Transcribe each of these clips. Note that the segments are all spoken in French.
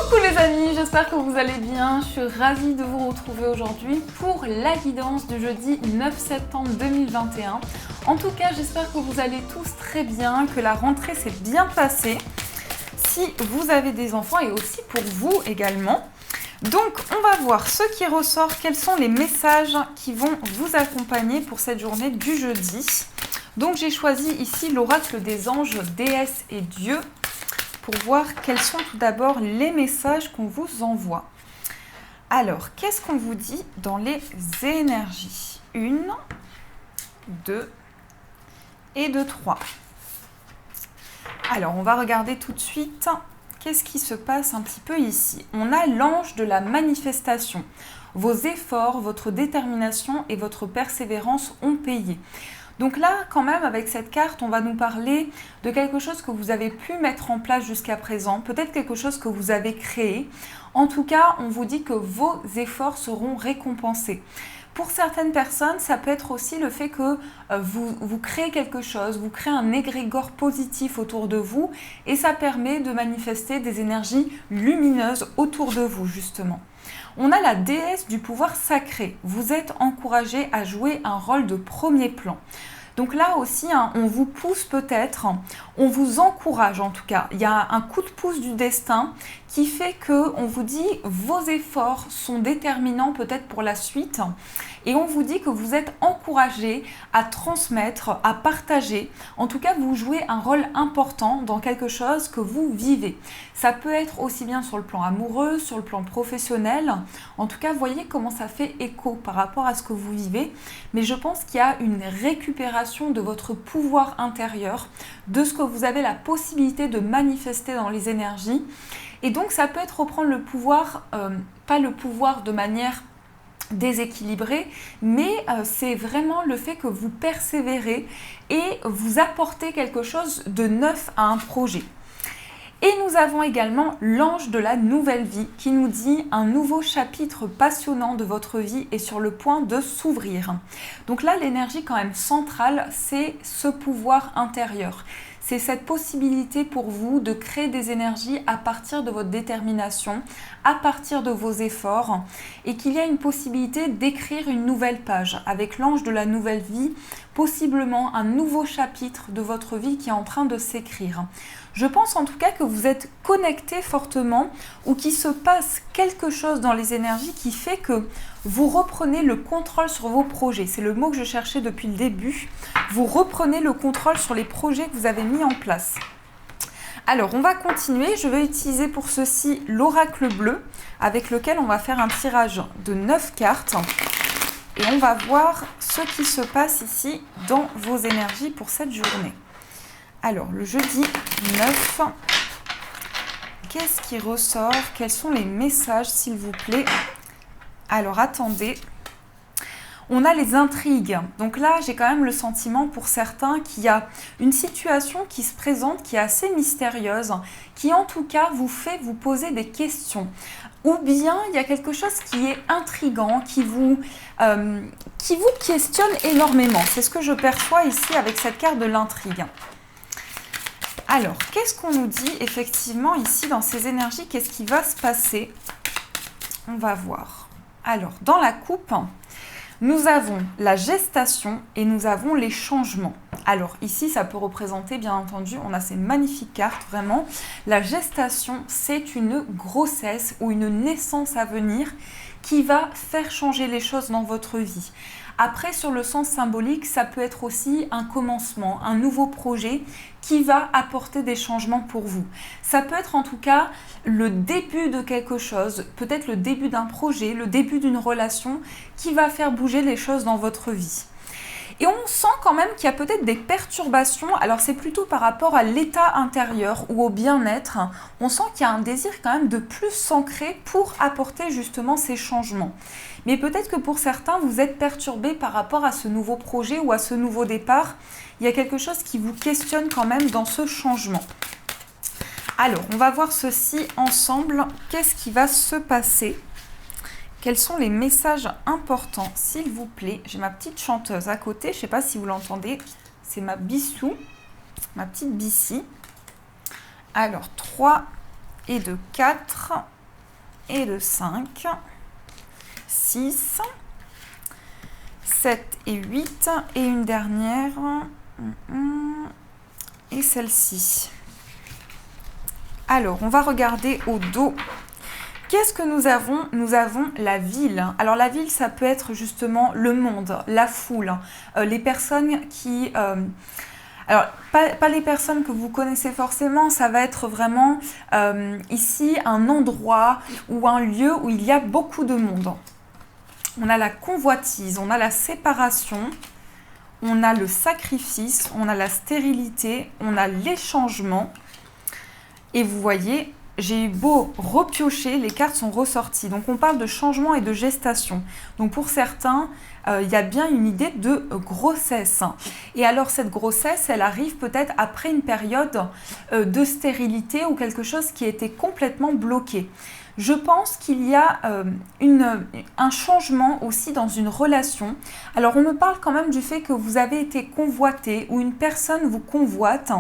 Coucou les amis, j'espère que vous allez bien. Je suis ravie de vous retrouver aujourd'hui pour la guidance du jeudi 9 septembre 2021. En tout cas, j'espère que vous allez tous très bien, que la rentrée s'est bien passée. Si vous avez des enfants et aussi pour vous également. Donc, on va voir ce qui ressort, quels sont les messages qui vont vous accompagner pour cette journée du jeudi. Donc, j'ai choisi ici l'oracle des anges, déesses et dieux pour voir quels sont tout d'abord les messages qu'on vous envoie. Alors, qu'est-ce qu'on vous dit dans les énergies? 1, 2 et 2, 3. Alors, on va regarder tout de suite qu'est-ce qui se passe un petit peu ici. On a l'ange de la manifestation. Vos efforts, votre détermination et votre persévérance ont payé. Donc là, quand même, avec cette carte, on va nous parler de quelque chose que vous avez pu mettre en place jusqu'à présent, peut-être quelque chose que vous avez créé. En tout cas, on vous dit que vos efforts seront récompensés. Pour certaines personnes, ça peut être aussi le fait que vous créez quelque chose, vous créez un égrégore positif autour de vous et ça permet de manifester des énergies lumineuses autour de vous, justement. On a la déesse du pouvoir sacré. Vous êtes encouragé à jouer un rôle de premier plan. Donc là aussi, on vous pousse peut-être, on vous encourage en tout cas. Il y a un coup de pouce du destin qui fait qu'on vous dit vos efforts sont déterminants peut-être pour la suite. Et on vous dit que vous êtes encouragé à transmettre, à partager. En tout cas, vous jouez un rôle important dans quelque chose que vous vivez. Ça peut être aussi bien sur le plan amoureux, sur le plan professionnel. En tout cas, voyez comment ça fait écho par rapport à ce que vous vivez. Mais je pense qu'il y a une récupération de votre pouvoir intérieur, de ce que vous avez la possibilité de manifester dans les énergies. Et donc, ça peut être reprendre le pouvoir, pas le pouvoir de manière déséquilibré, mais c'est vraiment le fait que vous persévérez et vous apportez quelque chose de neuf à un projet. Et nous avons également l'ange de la nouvelle vie qui nous dit un nouveau chapitre passionnant de votre vie est sur le point de s'ouvrir. Donc là, l'énergie quand même centrale, c'est ce pouvoir intérieur. C'est cette possibilité pour vous de créer des énergies à partir de votre détermination, à partir de vos efforts et qu'il y a une possibilité d'écrire une nouvelle page avec l'ange de la nouvelle vie, possiblement un nouveau chapitre de votre vie qui est en train de s'écrire. Je pense en tout cas que vous êtes connecté fortement ou qu'il se passe quelque chose dans les énergies qui fait que vous reprenez le contrôle sur vos projets. C'est le mot que je cherchais depuis le début. Vous reprenez le contrôle sur les projets que vous avez mis en place. Alors, on va continuer. Je vais utiliser pour ceci l'oracle bleu avec lequel on va faire un tirage de 9 cartes. Et on va voir ce qui se passe ici dans vos énergies pour cette journée. Alors, le jeudi 9, qu'est-ce qui ressort? Quels sont les messages, s'il vous plaît? Alors, attendez. On a les intrigues. Donc là, j'ai quand même le sentiment pour certains qu'il y a une situation qui se présente, qui est assez mystérieuse, qui en tout cas vous fait vous poser des questions. Ou bien il y a quelque chose qui est intriguant, qui vous questionne énormément. C'est ce que je perçois ici avec cette carte de l'intrigue. Alors, qu'est-ce qu'on nous dit effectivement ici dans ces énergies? Qu'est-ce qui va se passer? On va voir. Alors, dans la coupe, nous avons la gestation et nous avons les changements. Alors ici, ça peut représenter, bien entendu, on a ces magnifiques cartes, vraiment. La gestation, c'est une grossesse ou une naissance à venir qui va faire changer les choses dans votre vie. Après, sur le sens symbolique, ça peut être aussi un commencement, un nouveau projet qui va apporter des changements pour vous. Ça peut être en tout cas le début de quelque chose, peut-être le début d'un projet, le début d'une relation qui va faire bouger les choses dans votre vie. Et on sent quand même qu'il y a peut-être des perturbations, alors c'est plutôt par rapport à l'état intérieur ou au bien-être. On sent qu'il y a un désir quand même de plus s'ancrer pour apporter justement ces changements. Mais peut-être que pour certains, vous êtes perturbé par rapport à ce nouveau projet ou à ce nouveau départ. Il y a quelque chose qui vous questionne quand même dans ce changement. Alors, on va voir ceci ensemble. Qu'est-ce qui va se passer ? Quels sont les messages importants, s'il vous plaît? J'ai ma petite chanteuse à côté, je ne sais pas si vous l'entendez. C'est ma Bissou, ma petite Bissi. Alors, 3 et 2, 4. et le 5, 6, 7 et 8, et une dernière, et celle-ci. Alors, on va regarder au dos. Qu'est-ce que nous avons? Nous avons la ville. Alors la ville, ça peut être justement le monde, la foule, les personnes qui... alors, pas les personnes que vous connaissez forcément, ça va être vraiment ici un endroit ou un lieu où il y a beaucoup de monde. On a la convoitise, on a la séparation, on a le sacrifice, on a la stérilité, on a l'échangement. Et vous voyez, j'ai eu beau repiocher, les cartes sont ressorties. Donc on parle de changement et de gestation. Donc pour certains, il y a bien une idée de grossesse. Et alors cette grossesse, elle arrive peut-être après une période de stérilité ou quelque chose qui était complètement bloqué. Je pense qu'il y a un changement aussi dans une relation. Alors on me parle quand même du fait que vous avez été convoité ou une personne vous convoite.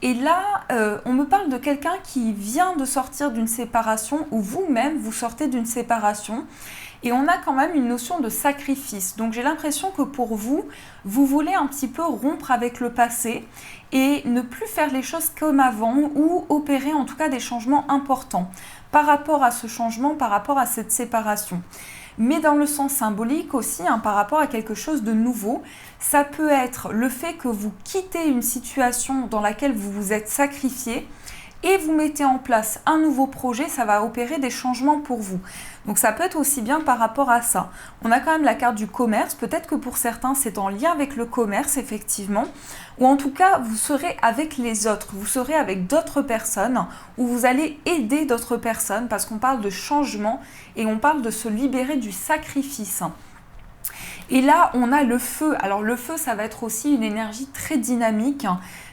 Et là, on me parle de quelqu'un qui vient de sortir d'une séparation ou vous-même, vous sortez d'une séparation. Et on a quand même une notion de sacrifice. Donc j'ai l'impression que pour vous, vous voulez un petit peu rompre avec le passé et ne plus faire les choses comme avant ou opérer en tout cas des changements importants par rapport à ce changement, par rapport à cette séparation. Mais dans le sens symbolique aussi, par rapport à quelque chose de nouveau, ça peut être le fait que vous quittez une situation dans laquelle vous vous êtes sacrifié et vous mettez en place un nouveau projet, ça va opérer des changements pour vous. Donc ça peut être aussi bien par rapport à ça. On a quand même la carte du commerce, peut-être que pour certains c'est en lien avec le commerce effectivement, ou en tout cas vous serez avec les autres, vous serez avec d'autres personnes, ou vous allez aider d'autres personnes parce qu'on parle de changement et on parle de se libérer du sacrifice. Et là, on a le feu. Alors le feu, ça va être aussi une énergie très dynamique.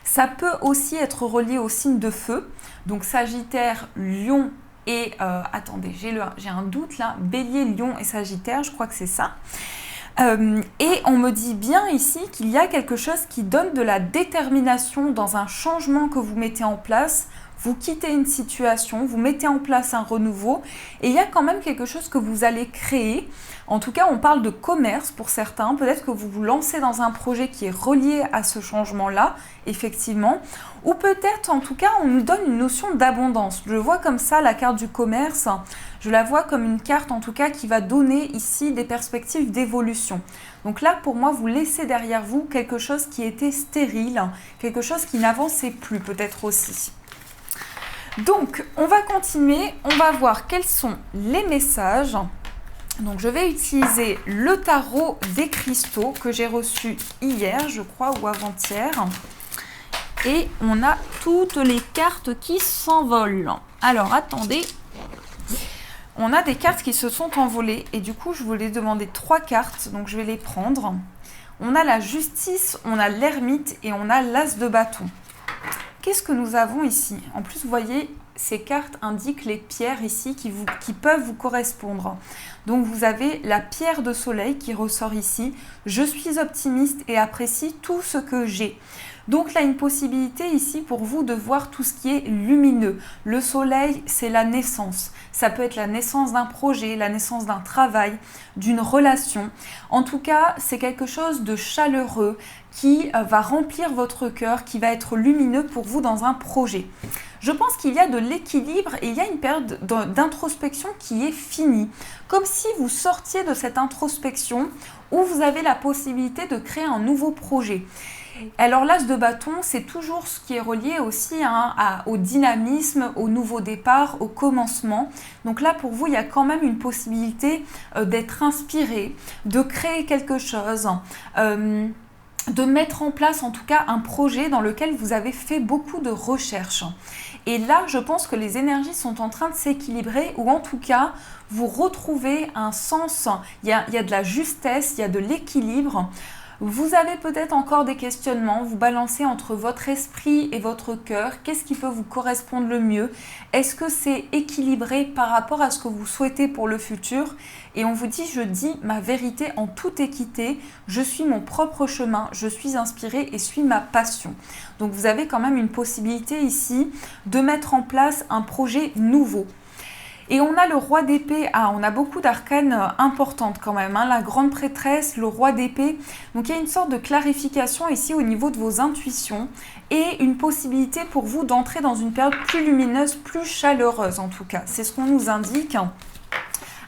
Ça peut aussi être relié au signe de feu. Donc Sagittaire, Lion et... attendez, j'ai un doute là. Bélier, Lion et Sagittaire, je crois que c'est ça. Et on me dit bien ici qu'il y a quelque chose qui donne de la détermination dans un changement que vous mettez en place. Vous quittez une situation, vous mettez en place un renouveau et il y a quand même quelque chose que vous allez créer. En tout cas, on parle de commerce pour certains. Peut-être que vous vous lancez dans un projet qui est relié à ce changement-là, effectivement. Ou peut-être, en tout cas, on nous donne une notion d'abondance. Je vois comme ça la carte du commerce. Je la vois comme une carte, en tout cas, qui va donner ici des perspectives d'évolution. Donc là, pour moi, vous laissez derrière vous quelque chose qui était stérile, quelque chose qui n'avançait plus, peut-être aussi. Donc, on va continuer, on va voir quels sont les messages. Donc, je vais utiliser le tarot des cristaux que j'ai reçu hier, je crois, ou avant-hier. Et on a toutes les cartes qui s'envolent. Alors, attendez. On a des cartes qui se sont envolées et du coup, je voulais demander 3 cartes, donc je vais les prendre. On a la justice, on a l'ermite et on a l'as de bâton. Qu'est-ce que nous avons ici? En plus, vous voyez, ces cartes indiquent les pierres ici qui peuvent vous correspondre. Donc, vous avez la pierre de soleil qui ressort ici. Je suis optimiste et apprécie tout ce que j'ai. Donc là, une possibilité ici pour vous de voir tout ce qui est lumineux. Le soleil, c'est la naissance. Ça peut être la naissance d'un projet, la naissance d'un travail, d'une relation. En tout cas, c'est quelque chose de chaleureux qui va remplir votre cœur, qui va être lumineux pour vous dans un projet. Je pense qu'il y a de l'équilibre et il y a une période d'introspection qui est finie. Comme si vous sortiez de cette introspection où vous avez la possibilité de créer un nouveau projet. Alors l'as de bâton, c'est toujours ce qui est relié aussi au dynamisme, au nouveau départ, au commencement. Donc là, pour vous, il y a quand même une possibilité d'être inspiré, de créer quelque chose, de mettre en place en tout cas un projet dans lequel vous avez fait beaucoup de recherches. Et là, je pense que les énergies sont en train de s'équilibrer ou en tout cas, vous retrouvez un sens, il y a de la justesse, il y a de l'équilibre. Vous avez peut-être encore des questionnements, vous balancez entre votre esprit et votre cœur. Qu'est-ce qui peut vous correspondre le mieux? Est-ce que c'est équilibré par rapport à ce que vous souhaitez pour le futur? Et on vous dit, je dis ma vérité en toute équité, je suis mon propre chemin, je suis inspirée et suis ma passion. Donc vous avez quand même une possibilité ici de mettre en place un projet nouveau. Et on a le roi d'épée. Ah, on a beaucoup d'arcanes importantes quand même, hein. La grande prêtresse, le roi d'épée. Donc il y a une sorte de clarification ici au niveau de vos intuitions et une possibilité pour vous d'entrer dans une période plus lumineuse, plus chaleureuse en tout cas. C'est ce qu'on nous indique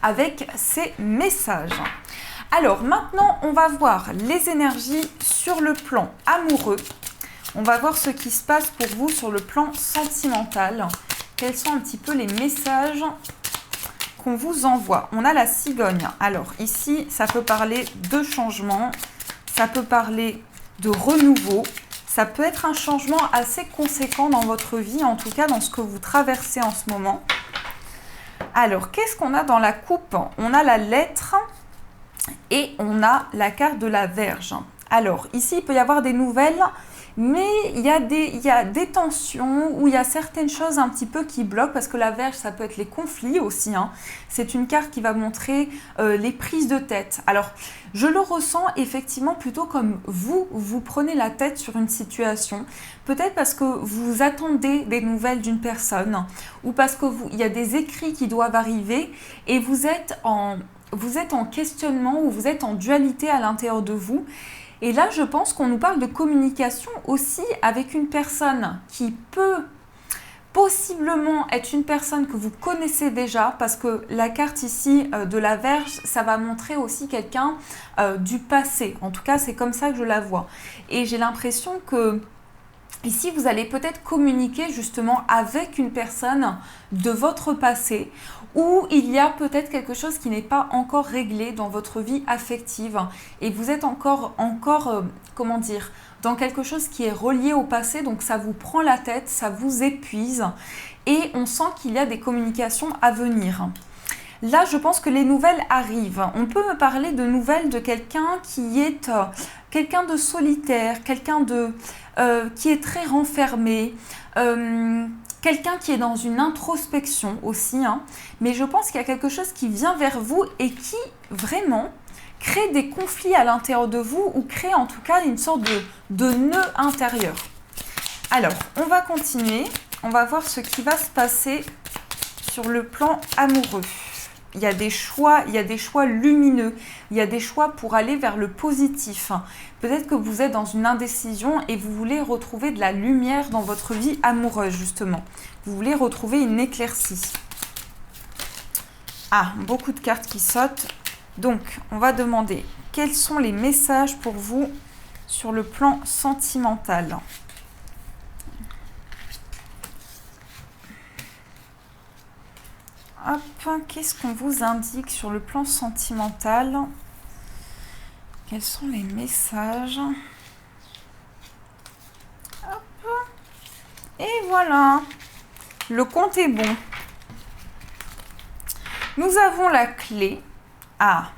avec ces messages. Alors maintenant, on va voir les énergies sur le plan amoureux. On va voir ce qui se passe pour vous sur le plan sentimental. Quels sont un petit peu les messages qu'on vous envoie? On a la cigogne. Alors ici, ça peut parler de changement, ça peut parler de renouveau, ça peut être un changement assez conséquent dans votre vie, en tout cas dans ce que vous traversez en ce moment. Alors, qu'est-ce qu'on a dans la coupe? On a la lettre et on a la carte de la Vierge. Alors, ici, il peut y avoir des nouvelles, mais il y a des tensions où il y a certaines choses un petit peu qui bloquent parce que la Vierge, ça peut être les conflits aussi, hein. C'est une carte qui va montrer les prises de tête. Alors, je le ressens effectivement plutôt comme vous prenez la tête sur une situation. Peut-être parce que vous attendez des nouvelles d'une personne ou parce qu'il y a des écrits qui doivent arriver et vous êtes en questionnement ou vous êtes en dualité à l'intérieur de vous. Et là, je pense qu'on nous parle de communication aussi avec une personne qui peut possiblement être une personne que vous connaissez déjà, parce que la carte ici de la Vierge, ça va montrer aussi quelqu'un du passé. En tout cas, c'est comme ça que je la vois. Et j'ai l'impression que ici, vous allez peut-être communiquer justement avec une personne de votre passé où il y a peut-être quelque chose qui n'est pas encore réglé dans votre vie affective et vous êtes encore comment dire, dans quelque chose qui est relié au passé, donc ça vous prend la tête, ça vous épuise et on sent qu'il y a des communications à venir. Là, je pense que les nouvelles arrivent. On peut me parler de nouvelles de quelqu'un qui est quelqu'un de solitaire, quelqu'un qui est très renfermé, quelqu'un qui est dans une introspection aussi, hein. Mais je pense qu'il y a quelque chose qui vient vers vous et qui vraiment crée des conflits à l'intérieur de vous ou crée en tout cas une sorte de nœud intérieur. Alors, on va continuer. On va voir ce qui va se passer sur le plan amoureux. Il y a des choix lumineux, il y a des choix pour aller vers le positif. Peut-être que vous êtes dans une indécision et vous voulez retrouver de la lumière dans votre vie amoureuse, justement. Vous voulez retrouver une éclaircie. Ah, beaucoup de cartes qui sautent. Donc, on va demander quels sont les messages pour vous sur le plan sentimental. Hop, qu'est-ce qu'on vous indique sur le plan sentimental? Quels sont les messages? Hop. Et voilà, le compte est bon. Nous avons la clé. Ah,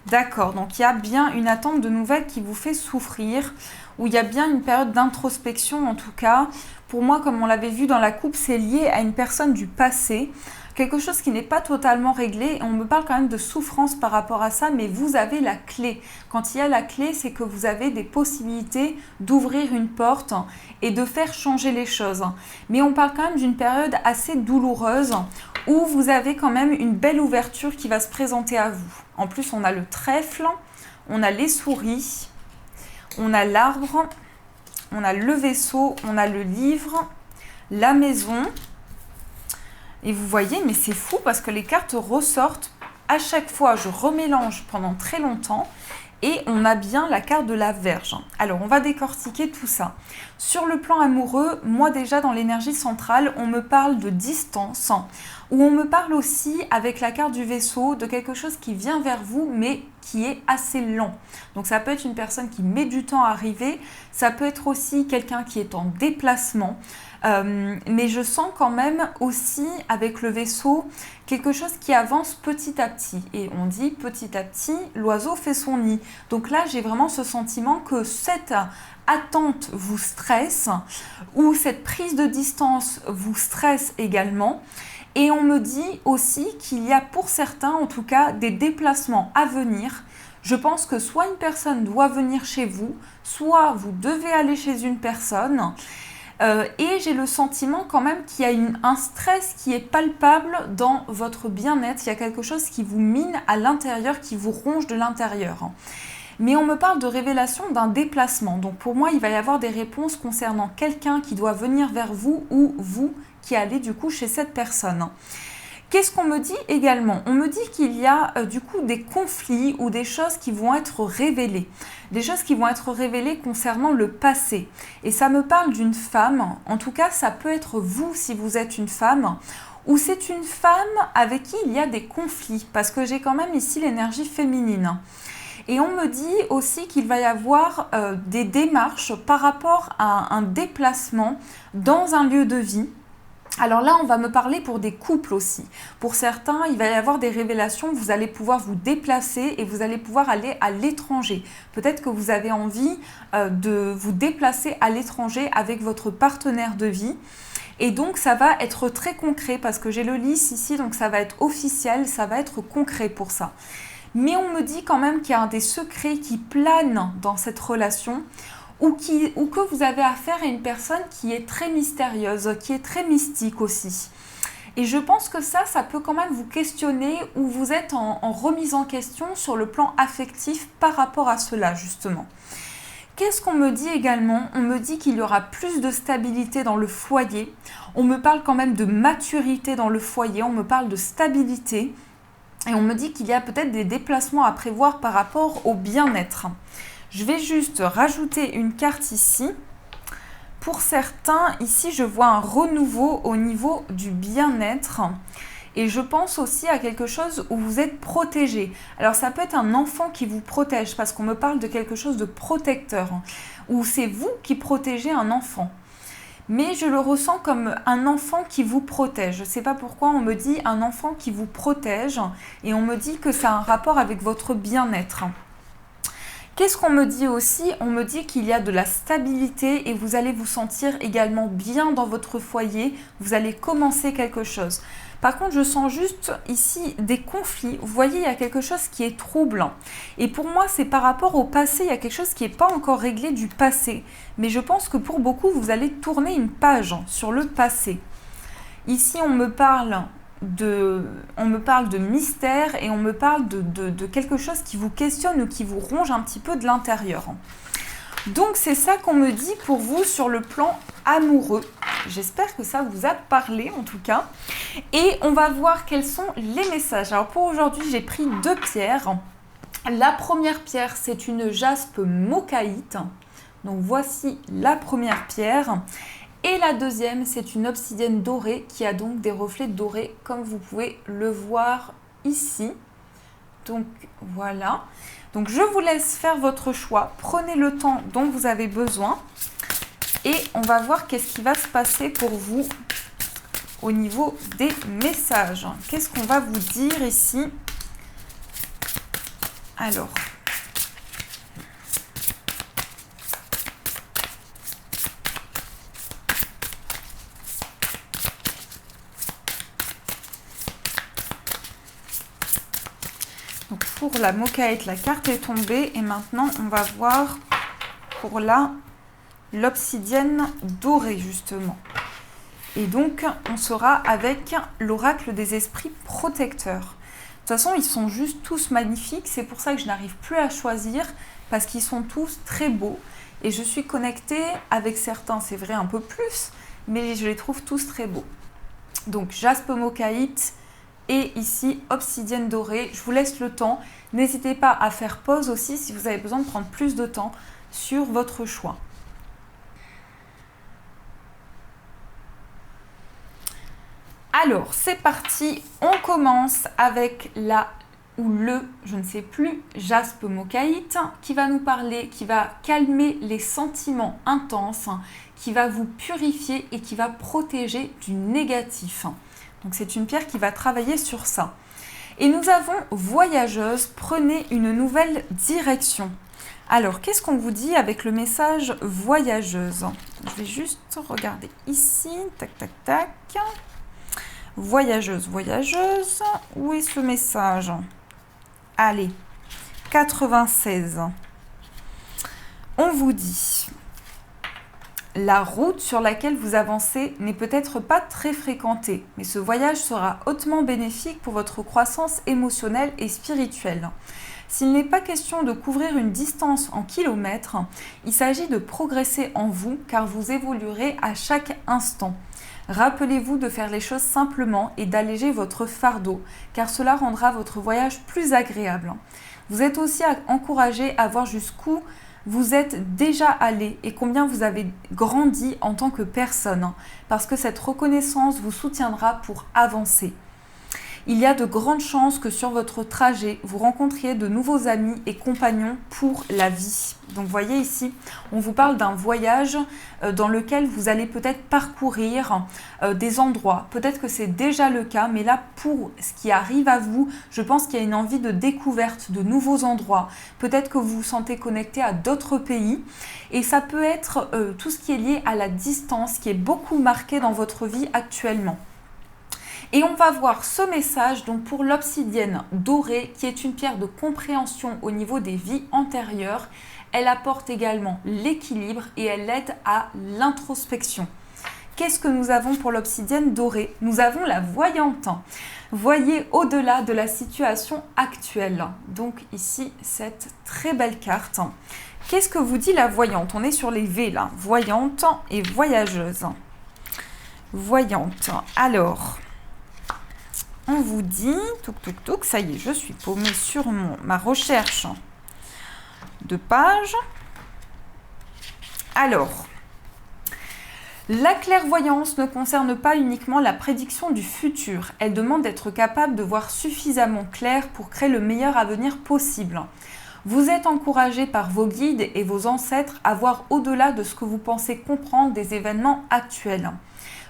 d'accord, donc il y a bien une attente de nouvelles qui vous fait souffrir, où il y a bien une période d'introspection en tout cas. Pour moi, comme on l'avait vu dans la coupe, c'est lié à une personne du passé. Quelque chose qui n'est pas totalement réglé. On me parle quand même de souffrance par rapport à ça, mais vous avez la clé. Quand il y a la clé, c'est que vous avez des possibilités d'ouvrir une porte et de faire changer les choses. Mais on parle quand même d'une période assez douloureuse où vous avez quand même une belle ouverture qui va se présenter à vous. En plus, on a le trèfle, on a les souris, on a l'arbre, on a le vaisseau, on a le livre, la maison. Et vous voyez, mais c'est fou parce que les cartes ressortent. À chaque fois, je remélange pendant très longtemps et on a bien la carte de la Vierge. Alors, on va décortiquer tout ça. Sur le plan amoureux, moi déjà dans l'énergie centrale, on me parle de distance, ou on me parle aussi avec la carte du vaisseau de quelque chose qui vient vers vous mais qui est assez lent. Donc ça peut être une personne qui met du temps à arriver, ça peut être aussi quelqu'un qui est en déplacement. Mais je sens quand même aussi avec le vaisseau quelque chose qui avance petit à petit. Et on dit petit à petit, l'oiseau fait son nid. Donc là, j'ai vraiment ce sentiment que cette attente vous stresse ou cette prise de distance vous stresse également. Et on me dit aussi qu'il y a pour certains, en tout cas, des déplacements à venir. Je pense que soit une personne doit venir chez vous, soit vous devez aller chez une personne. Et j'ai le sentiment quand même qu'il y a un stress qui est palpable dans votre bien-être. Il y a quelque chose qui vous mine à l'intérieur, qui vous ronge de l'intérieur. Mais on me parle de révélation d'un déplacement. Donc pour moi, il va y avoir des réponses concernant quelqu'un qui doit venir vers vous ou vous qui allez du coup chez cette personne. Qu'est-ce qu'on me dit également? On me dit qu'il y a du coup des conflits ou des choses qui vont être révélées. Des choses qui vont être révélées concernant le passé. Et ça me parle d'une femme. En tout cas, ça peut être vous si vous êtes une femme. Ou c'est une femme avec qui il y a des conflits. Parce que j'ai quand même ici l'énergie féminine. Et on me dit aussi qu'il va y avoir des démarches par rapport à un déplacement dans un lieu de vie. Alors là, on va me parler pour des couples aussi. Pour certains, il va y avoir des révélations, vous allez pouvoir vous déplacer et vous allez pouvoir aller à l'étranger. Peut-être que vous avez envie de vous déplacer à l'étranger avec votre partenaire de vie. Et donc, ça va être très concret parce que j'ai le lys ici, donc ça va être officiel, ça va être concret pour ça. Mais on me dit quand même qu'il y a des secrets qui planent dans cette relation ou que vous avez affaire à une personne qui est très mystérieuse, qui est très mystique aussi. Et je pense que ça peut quand même vous questionner ou vous êtes en remise en question sur le plan affectif par rapport à cela justement. Qu'est-ce qu'on me dit également? On me dit qu'il y aura plus de stabilité dans le foyer. On me parle quand même de maturité dans le foyer, on me parle de stabilité. Et on me dit qu'il y a peut-être des déplacements à prévoir par rapport au bien-être. Je vais juste rajouter une carte ici. Pour certains, ici, je vois un renouveau au niveau du bien-être. Et je pense aussi à quelque chose où vous êtes protégé. Alors, ça peut être un enfant qui vous protège parce qu'on me parle de quelque chose de protecteur. Ou c'est vous qui protégez un enfant. Mais je le ressens comme un enfant qui vous protège. Je ne sais pas pourquoi on me dit un enfant qui vous protège et on me dit que ça a un rapport avec votre bien-être. Qu'est-ce qu'on me dit aussi? On me dit qu'il y a de la stabilité et vous allez vous sentir également bien dans votre foyer. Vous allez commencer quelque chose. Par contre, je sens juste ici des conflits. Vous voyez, il y a quelque chose qui est troublant. Et pour moi, c'est par rapport au passé. Il y a quelque chose qui n'est pas encore réglé du passé. Mais je pense que pour beaucoup, vous allez tourner une page sur le passé. Ici, on me parle de mystère et on me parle de quelque chose qui vous questionne ou qui vous ronge un petit peu de l'intérieur. Donc, c'est ça qu'on me dit pour vous sur le plan amoureux. J'espère que ça vous a parlé en tout cas. Et on va voir quels sont les messages. Alors pour aujourd'hui, j'ai pris 2 pierres. La première pierre, c'est une jaspe mocaïte. Donc voici la première pierre. Et la deuxième, c'est une obsidienne dorée qui a donc des reflets dorés comme vous pouvez le voir ici. Donc voilà. Donc je vous laisse faire votre choix. Prenez le temps dont vous avez besoin. Et on va voir qu'est-ce qui va se passer pour vous au niveau des messages. Qu'est-ce qu'on va vous dire ici? Alors, donc pour la mocaïte, la carte est tombée et maintenant on va voir pour l'obsidienne dorée justement. Et donc, on sera avec l'oracle des esprits protecteurs. De toute façon, ils sont juste tous magnifiques. C'est pour ça que je n'arrive plus à choisir parce qu'ils sont tous très beaux. Et je suis connectée avec certains, c'est vrai, un peu plus, mais je les trouve tous très beaux. Donc, jaspe mocaïte et ici, obsidienne dorée. Je vous laisse le temps. N'hésitez pas à faire pause aussi si vous avez besoin de prendre plus de temps sur votre choix. Alors, c'est parti, on commence avec je ne sais plus, jaspe mocaïte, qui va nous parler, qui va calmer les sentiments intenses, qui va vous purifier et qui va protéger du négatif. Donc, c'est une pierre qui va travailler sur ça. Et nous avons voyageuse, prenez une nouvelle direction. Alors, qu'est-ce qu'on vous dit avec le message voyageuse? Je vais juste regarder ici, tac, tac, tac. Voyageuse, voyageuse, où est ce message? Allez, 96. On vous dit, La route sur laquelle vous avancez n'est peut-être pas très fréquentée, mais ce voyage sera hautement bénéfique pour votre croissance émotionnelle et spirituelle. S'il n'est pas question de couvrir une distance en kilomètres, il s'agit de progresser en vous car vous évoluerez à chaque instant. Rappelez-vous de faire les choses simplement et d'alléger votre fardeau, car cela rendra votre voyage plus agréable. Vous êtes aussi encouragé à voir jusqu'où vous êtes déjà allé et combien vous avez grandi en tant que personne, parce que cette reconnaissance vous soutiendra pour avancer. Il y a de grandes chances que sur votre trajet, vous rencontriez de nouveaux amis et compagnons pour la vie. Donc, vous voyez ici, on vous parle d'un voyage dans lequel vous allez peut-être parcourir des endroits. Peut-être que c'est déjà le cas, mais là, pour ce qui arrive à vous, je pense qu'il y a une envie de découverte de nouveaux endroits. Peut-être que vous vous sentez connecté à d'autres pays. Et ça peut être tout ce qui est lié à la distance, qui est beaucoup marqué dans votre vie actuellement. Et on va voir ce message donc pour l'obsidienne dorée qui est une pierre de compréhension au niveau des vies antérieures. Elle apporte également l'équilibre et elle aide à l'introspection. Qu'est-ce que nous avons pour l'obsidienne dorée? Nous avons la voyante. Voyez au-delà de la situation actuelle. Donc ici, cette très belle carte. Qu'est-ce que vous dit la voyante? On est sur les V là. Voyante et voyageuse. Voyante. Alors... on vous dit, ça y est, je suis paumée sur ma recherche de page. Alors, la clairvoyance ne concerne pas uniquement la prédiction du futur. Elle demande d'être capable de voir suffisamment clair pour créer le meilleur avenir possible. Vous êtes encouragé par vos guides et vos ancêtres à voir au-delà de ce que vous pensez comprendre des événements actuels.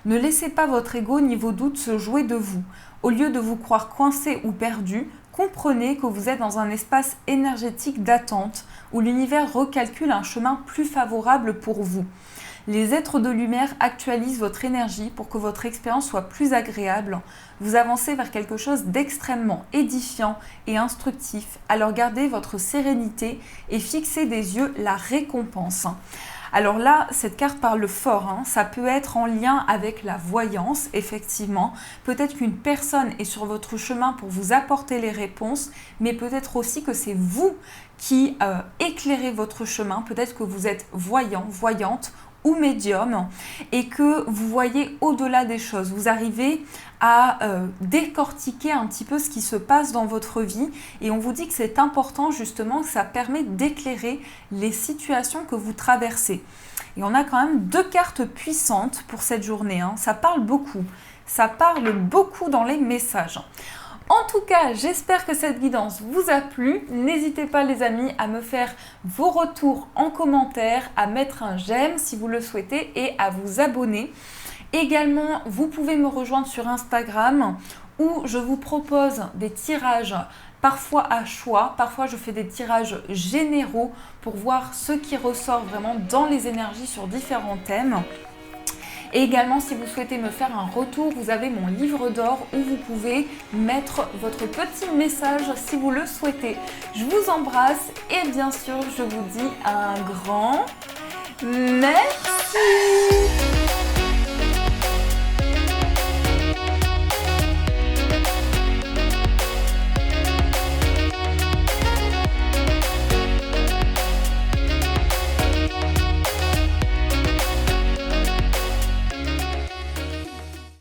Ne laissez pas votre ego ni vos doutes se jouer de vous. Au lieu de vous croire coincé ou perdu, comprenez que vous êtes dans un espace énergétique d'attente où l'univers recalcule un chemin plus favorable pour vous. Les êtres de lumière actualisent votre énergie pour que votre expérience soit plus agréable. Vous avancez vers quelque chose d'extrêmement édifiant et instructif. Alors gardez votre sérénité et fixez des yeux la récompense. Alors là, cette carte parle fort, ça peut être en lien avec la voyance, effectivement. Peut-être qu'une personne est sur votre chemin pour vous apporter les réponses, mais peut-être aussi que c'est vous qui éclairez votre chemin. Peut-être que vous êtes voyant, voyante ou médium et que vous voyez au-delà des choses. Vous arrivez à décortiquer un petit peu ce qui se passe dans votre vie et on vous dit que c'est important justement, que ça permet d'éclairer les situations que vous traversez. Et on a quand même 2 cartes puissantes pour cette journée, ça parle beaucoup dans les messages. En tout cas, j'espère que cette guidance vous a plu. N'hésitez pas les amis à me faire vos retours en commentaire, à mettre un j'aime si vous le souhaitez et à vous abonner. Également, vous pouvez me rejoindre sur Instagram où je vous propose des tirages parfois à choix, parfois je fais des tirages généraux pour voir ce qui ressort vraiment dans les énergies sur différents thèmes. Et également, si vous souhaitez me faire un retour, vous avez mon livre d'or où vous pouvez mettre votre petit message si vous le souhaitez. Je vous embrasse et bien sûr, je vous dis un grand merci.